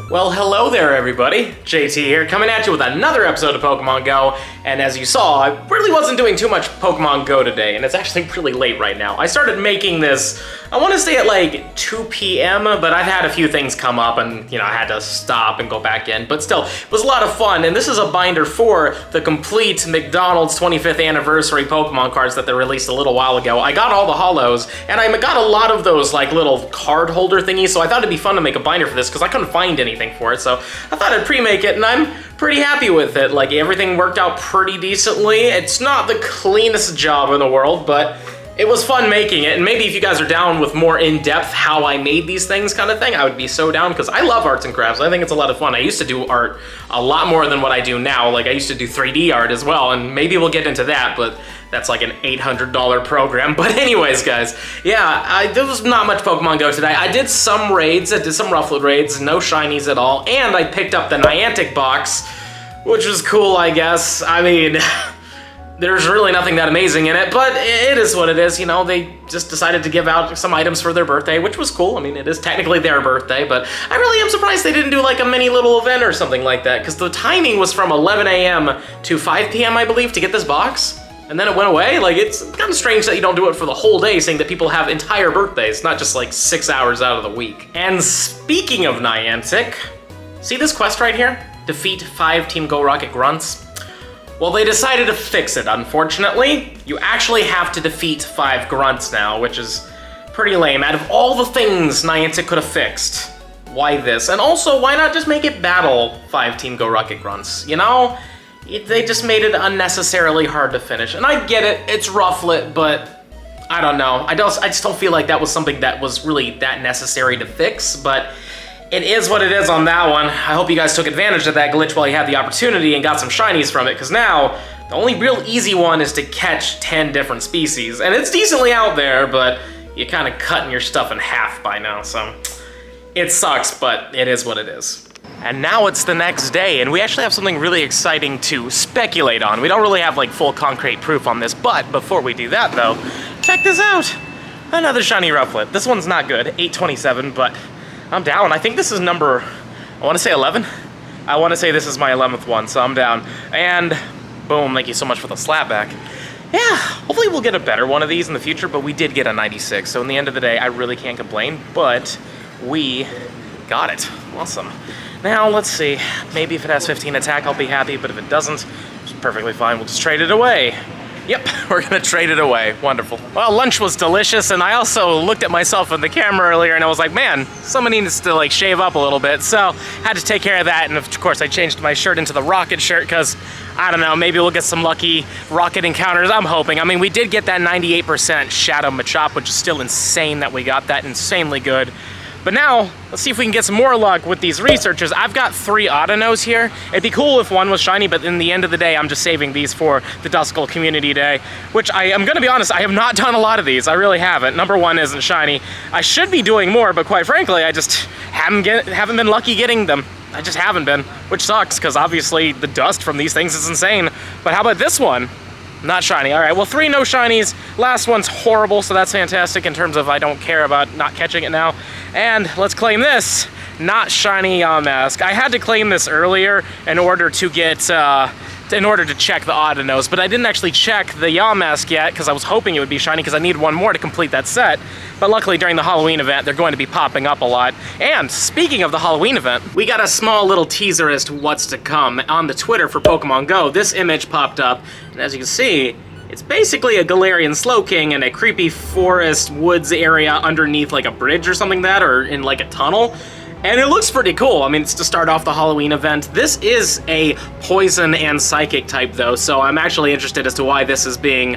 Well, hello there everybody, JT here, coming at you with another episode of Pokemon GO, and as you saw, I really wasn't doing too much Pokemon GO today, and it's actually really late right now. I started making this, I want to say at like 2 p.m., but I've had a few things come up and, I had to stop and go back in, but still, it was a lot of fun, and this is a binder for the complete McDonald's 25th anniversary Pokemon cards that they released a little while ago. I got all the holos, and I got a lot of those like little card holder thingies, so I thought it'd be fun to make a binder for this, because I couldn't find anything for it, so I thought I'd pre-make it, and I'm pretty happy with it. Like, everything worked out pretty decently. It's not the cleanest job in the world, but it was fun making it, and maybe if you guys are down with more in-depth how I made these things kind of thing, I would be so down, because I love arts and crafts. I think it's a lot of fun. I used to do art a lot more than what I do now. Like, I used to do 3D art as well, and maybe we'll get into that, but that's like an $800 program. But anyways, guys, yeah, there was not much Pokemon Go today. I did some raids, I did some Rufflet raids, no shinies at all, and I picked up the Niantic box, which was cool, I guess. I mean, there's really nothing that amazing in it, but it is what it is. They just decided to give out some items for their birthday, which was cool. I mean, it is technically their birthday, but I really am surprised they didn't do like a mini little event or something like that, because the timing was from 11 a.m. to 5 p.m., I believe, to get this box. And then it went away. Like, it's kind of strange that you don't do it for the whole day, saying that people have entire birthdays, not just like 6 hours out of the week. And speaking of Niantic, see this quest right here? Defeat 5 Team Go Rocket Grunts. Well, they decided to fix it, unfortunately. You actually have to defeat 5 Grunts now, which is pretty lame. Out of all the things Niantic could have fixed, why this? And also, why not just make it battle 5 Team Go Rocket Grunts, They just made it unnecessarily hard to finish. And I get it, it's Rufflet, but I don't know. I just don't feel like that was something that was really that necessary to fix, but it is what it is on that one. I hope you guys took advantage of that glitch while you had the opportunity and got some shinies from it, because now the only real easy one is to catch 10 different species. And it's decently out there, but you're kind of cutting your stuff in half by now, so it sucks, but it is what it is. And now it's the next day, and we actually have something really exciting to speculate on. We don't really have like full concrete proof on this, but before we do that though, check this out. Another shiny Rufflet. This one's not good, 827, but I'm down. I think this is number, I want to say 11? I want to say this is my 11th one, so I'm down. And boom, thank you so much for the slapback. Yeah, hopefully we'll get a better one of these in the future, but we did get a 96, so in the end of the day, I really can't complain, but we got it. Awesome. Now, let's see. Maybe if it has 15 attack, I'll be happy, but if it doesn't, it's perfectly fine. We'll just trade it away. Yep, we're gonna trade it away. Wonderful. Well, lunch was delicious, and I also looked at myself in the camera earlier, and I was like, man, somebody needs to like shave up a little bit, so had to take care of that, and of course I changed my shirt into the Rocket shirt, because, I don't know, maybe we'll get some lucky Rocket encounters, I'm hoping. I mean, we did get that 98% Shadow Machop, which is still insane that we got that, insanely good. But now, let's see if we can get some more luck with these researchers. I've got 3 Autonos here. It'd be cool if one was shiny, but in the end of the day, I'm just saving these for the Duskull Community Day, which I am gonna be honest, I have not done a lot of these. I really haven't. Number 1 isn't shiny. I should be doing more, but quite frankly, I just haven't been lucky getting them. I just haven't been, which sucks, because obviously the dust from these things is insane. But how about this one? Not shiny. All right, well, 3 no shinies. Last one's horrible, so that's fantastic in terms of I don't care about not catching it now. And let's claim this. Not shiny Yamask. I had to claim this earlier in order to get, in order to check the Autonos, but I didn't actually check the Yamask yet because I was hoping it would be shiny because I need one more to complete that set. But luckily during the Halloween event, they're going to be popping up a lot. And speaking of the Halloween event, we got a small little teaser as to what's to come on the Twitter for Pokemon Go. This image popped up, and as you can see, it's basically a Galarian Slowking in a creepy forest woods area underneath like a bridge or something like that, or in like a tunnel. And it looks pretty cool. I mean, it's to start off the Halloween event. This is a poison and psychic type though, so I'm actually interested as to why this is being,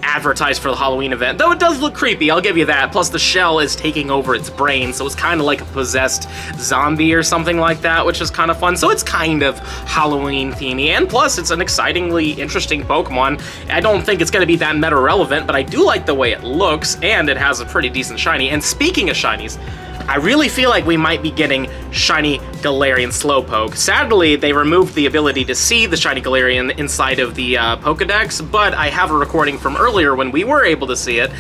advertised for the Halloween event. Though it does look creepy, I'll give you that. Plus the shell is taking over its brain, so it's kind of like a possessed zombie or something like that, which is kind of fun. So it's kind of Halloween themey, and plus it's an excitingly interesting Pokemon. I don't think it's going to be that meta relevant, but I do like the way it looks, and it has a pretty decent shiny. And speaking of shinies, I really feel like we might be getting Shiny Galarian Slowpoke. Sadly, they removed the ability to see the Shiny Galarian inside of the Pokedex, but I have a recording from earlier when we were able to see it,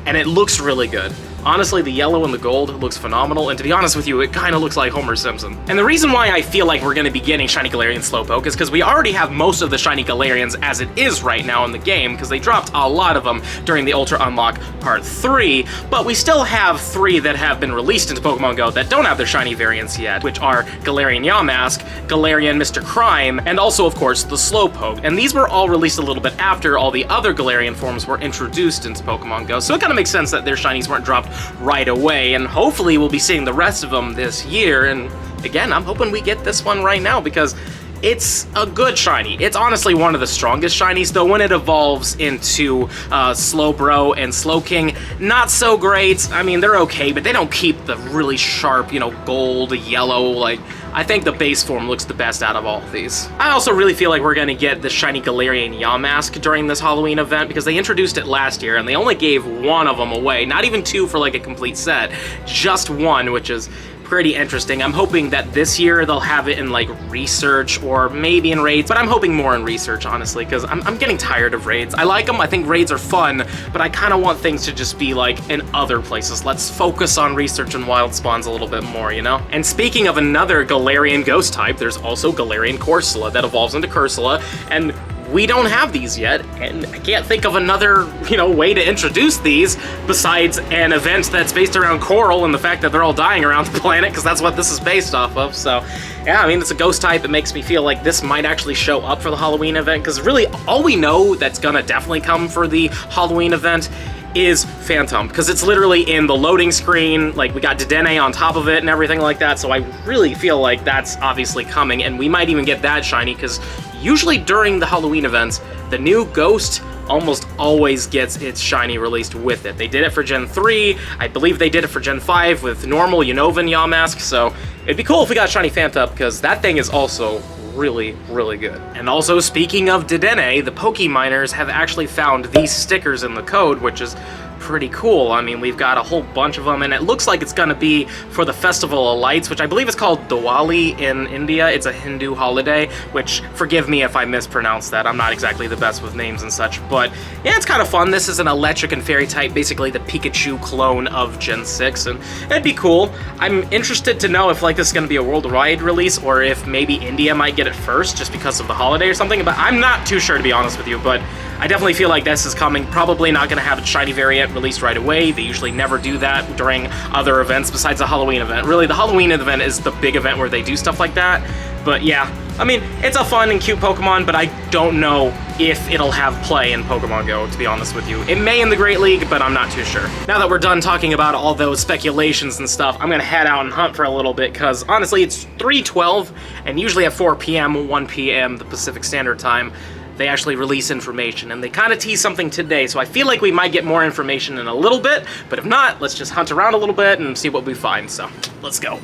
and it looks really good. Honestly, the yellow and the gold looks phenomenal, and to be honest with you, it kind of looks like Homer Simpson. And the reason why I feel like we're going to be getting Shiny Galarian Slowpoke is because we already have most of the Shiny Galarians as it is right now in the game, because they dropped a lot of them during the Ultra Unlock Part 3, but we still have 3 that have been released into Pokemon GO that don't have their shiny variants yet, which are Galarian Yamask, Galarian Mr. Crime, and also, of course, the Slowpoke. And these were all released a little bit after all the other Galarian forms were introduced into Pokemon GO, so it kind of makes sense that their shinies weren't dropped right away, and hopefully we'll be seeing the rest of them this year. And again, I'm hoping we get this one right now because it's a good shiny. It's honestly one of the strongest shinies, though when it evolves into Slowbro and Slowking, not so great. I mean, they're okay, but they don't keep the really sharp, you know, gold, yellow, like, I think the base form looks the best out of all of these. I also really feel like we're gonna get the Shiny Galarian Yamask during this Halloween event because they introduced it last year and they only gave 1 of them away, not even 2 for like a complete set, just 1, which is pretty interesting. I'm hoping that this year they'll have it in like research or maybe in raids, but I'm hoping more in research, honestly, because I'm getting tired of raids. I like them, I think raids are fun, but I kind of want things to just be like in other places. Let's focus on research and wild spawns a little bit more, you know? And speaking of another Galarian ghost type, there's also Galarian Corsola that evolves into Cursula, and we don't have these yet, and I can't think of another, you know, way to introduce these besides an event that's based around coral and the fact that they're all dying around the planet, because that's what this is based off of. So yeah, I mean, it's a ghost type. It makes me feel like this might actually show up for the Halloween event, because really all we know that's gonna definitely come for the Halloween event is Phantom, because it's literally in the loading screen. Like, we got Dedenne on top of it and everything like that, so I really feel like that's obviously coming, and we might even get that shiny, because usually during the Halloween events, the new Ghost almost always gets its shiny released with it. They did it for Gen 3, I believe they did it for Gen 5 with normal Unova Yamask, so it'd be cool if we got shiny Phantom, because that thing is also really, really good. And also, speaking of Dedenne, the Pokeminers have actually found these stickers in the code, which is pretty cool. I mean, we've got a whole bunch of them, and it looks like it's gonna be for the Festival of Lights, which I believe is called Diwali in India. It's a Hindu holiday, which, forgive me if I mispronounce that. I'm not exactly the best with names and such, but yeah, it's kind of fun. This is an electric and fairy type, basically the Pikachu clone of Gen 6, and it'd be cool. I'm interested to know if like this is gonna be a worldwide release, or if maybe India might get it first just because of the holiday or something, but I'm not too sure, to be honest with you. But I definitely feel like this is coming. Probably not gonna have a shiny variant released right away. They usually never do that during other events besides the Halloween event. Really, the Halloween event is the big event where they do stuff like that. But yeah, I mean, it's a fun and cute Pokemon, but I don't know if it'll have play in Pokemon GO, to be honest with you. It may in the Great League, but I'm not too sure. Now that we're done talking about all those speculations and stuff, I'm gonna head out and hunt for a little bit, because honestly, it's 3:12, and usually at 4 p.m., 1 p.m., the Pacific Standard Time, they actually release information, and they kind of tease something today, so I feel like we might get more information in a little bit, but if not, let's just hunt around a little bit and see what we find, so let's go.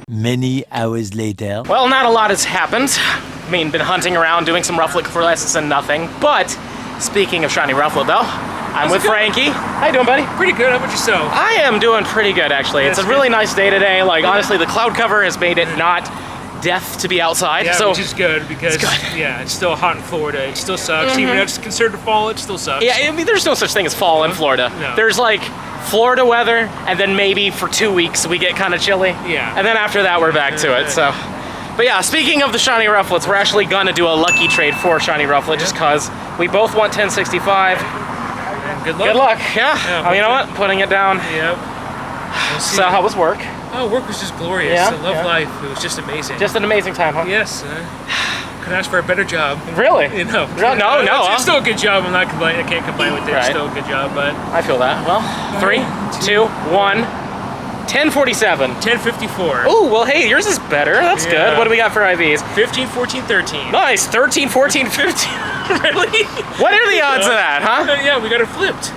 Many hours later. Well, not a lot has happened. I mean, been hunting around, doing some Rufflet quests and nothing, but speaking of shiny Rufflet though, I'm with Frankie. How you doing, buddy? Pretty good. How about yourself? I am doing pretty good, actually. It's a really nice day today. Like, honestly, the cloud cover has made it not death to be outside. Yeah, so which is good, because yeah, it's still hot in Florida. It still sucks. Even though it's considered fall, it still sucks. Yeah, I mean, there's no such thing as fall in Florida. No. There's like Florida weather, and then maybe for 2 weeks we get kind of chilly. Yeah. And then after that we're back to it. So, but yeah, speaking of the shiny Rufflets, we're actually gonna do a lucky trade for shiny Rufflet, just cause we both want 1065. And good luck. Good luck. Yeah. Oh, you know what? Putting it down. Yep. We'll see. So how was work? Oh, work was just glorious. Yeah, I love life. It was just amazing. Just an amazing time, huh? Yes. Couldn't ask for a better job. Really? You know. No. It's still a good job. I'm not complaining. I can't complain with it. Right. It's still a good job, but I feel that. Well, 3, 2, 1. 1047. 1054. Oh, well, hey, yours is better. That's good. What do we got for IVs? 15, 14, 13. Nice. 13, 14, 15. Really? What are the odds of that, huh? Yeah, we got it flipped.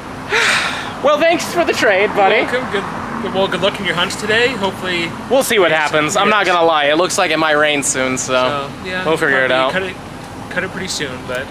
Well, thanks for the trade, buddy. Welcome. Good luck in your hunts today. Hopefully. We'll see what happens. I'm not gonna lie. It looks like it might rain soon, so yeah, we'll figure it out. Cut it pretty soon, but.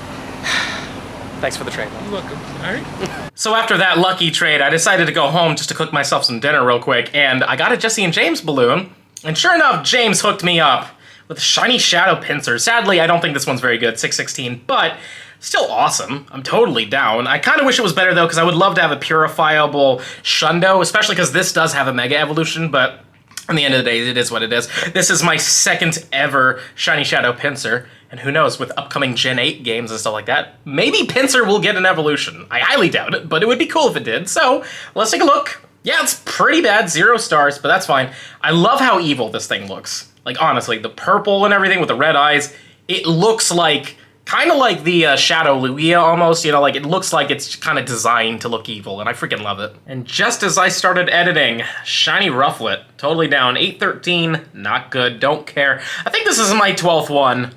Thanks for the trade. You're welcome. All right. So after that lucky trade, I decided to go home just to cook myself some dinner real quick, and I got a Jesse and James balloon, and sure enough, James hooked me up with a shiny Shadow Pinsir. Sadly, I don't think this one's very good, 616, but Still awesome. I'm totally down. I kind of wish it was better, though, because I would love to have a purifiable Shundo, especially because this does have a Mega Evolution, but at the end of the day, it is what it is. This is my second ever Shiny Shadow Pinsir, and who knows, with upcoming Gen 8 games and stuff like that, maybe Pinsir will get an evolution. I highly doubt it, but it would be cool if it did, so let's take a look. Yeah, it's pretty bad, 0 stars, but that's fine. I love how evil this thing looks. Like, honestly, the purple and everything with the red eyes, it looks like, kind of like the Shadow Lugia almost, you know, like it looks like it's kind of designed to look evil, and I freaking love it. And just as I started editing, Shiny Rufflet, totally down, 813, not good, don't care. I think this is my 12th one,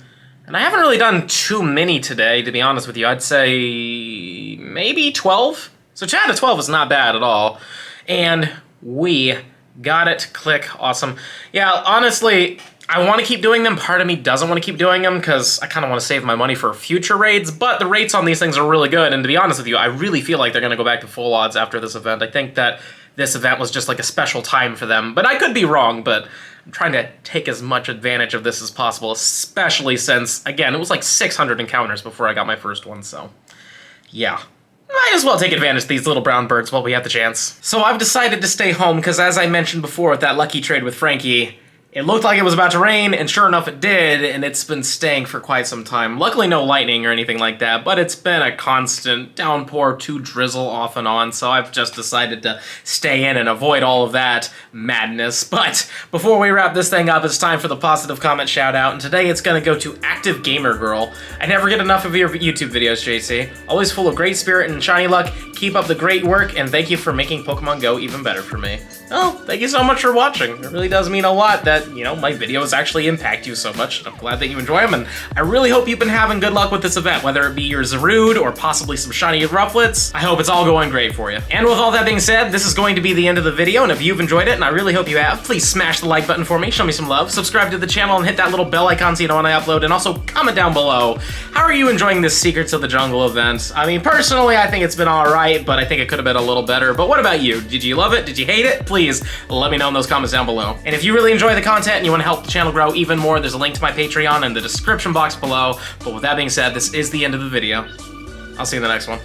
and I haven't really done too many today, to be honest with you. I'd say maybe 12? So 10 out of 12 is not bad at all. And we got it, click, awesome. Yeah, honestly, I want to keep doing them. Part of me doesn't want to keep doing them because I kind of want to save my money for future raids, but the rates on these things are really good, and to be honest with you, I really feel like they're going to go back to full odds after this event. I think that this event was just like a special time for them, but I could be wrong, but I'm trying to take as much advantage of this as possible, especially since, again, it was like 600 encounters before I got my first one, so yeah. Might as well take advantage of these little brown birds while we have the chance. So I've decided to stay home because, as I mentioned before with that lucky trade with Frankie, it looked like it was about to rain, and sure enough it did, and it's been staying for quite some time. Luckily no lightning or anything like that, but it's been a constant downpour to drizzle off and on, so I've just decided to stay in and avoid all of that madness. But before we wrap this thing up, it's time for the positive comment shout out, and today it's gonna go to Active Gamer Girl. I never get enough of your YouTube videos, JC. Always full of great spirit and shiny luck. Keep up the great work, and thank you for making Pokemon Go even better for me. Oh, thank you so much for watching. It really does mean a lot that, you know, my videos actually impact you so much. I'm glad that you enjoy them, and I really hope you've been having good luck with this event, whether it be your Zarude or possibly some shiny Rufflets. I hope it's all going great for you. And with all that being said, this is going to be the end of the video, and if you've enjoyed it, and I really hope you have, please smash the like button for me, show me some love, subscribe to the channel, and hit that little bell icon so you know when I upload, and also comment down below. How are you enjoying this Secrets of the Jungle event? I mean, personally, I think it's been alright, but I think it could have been a little better. But what about you? Did you love it? Did you hate it? Please let me know in those comments down below. And if you really enjoy the content and you want to help the channel grow even more, there's a link to my Patreon in the description box below. But with that being said, this is the end of the video. I'll see you in the next one.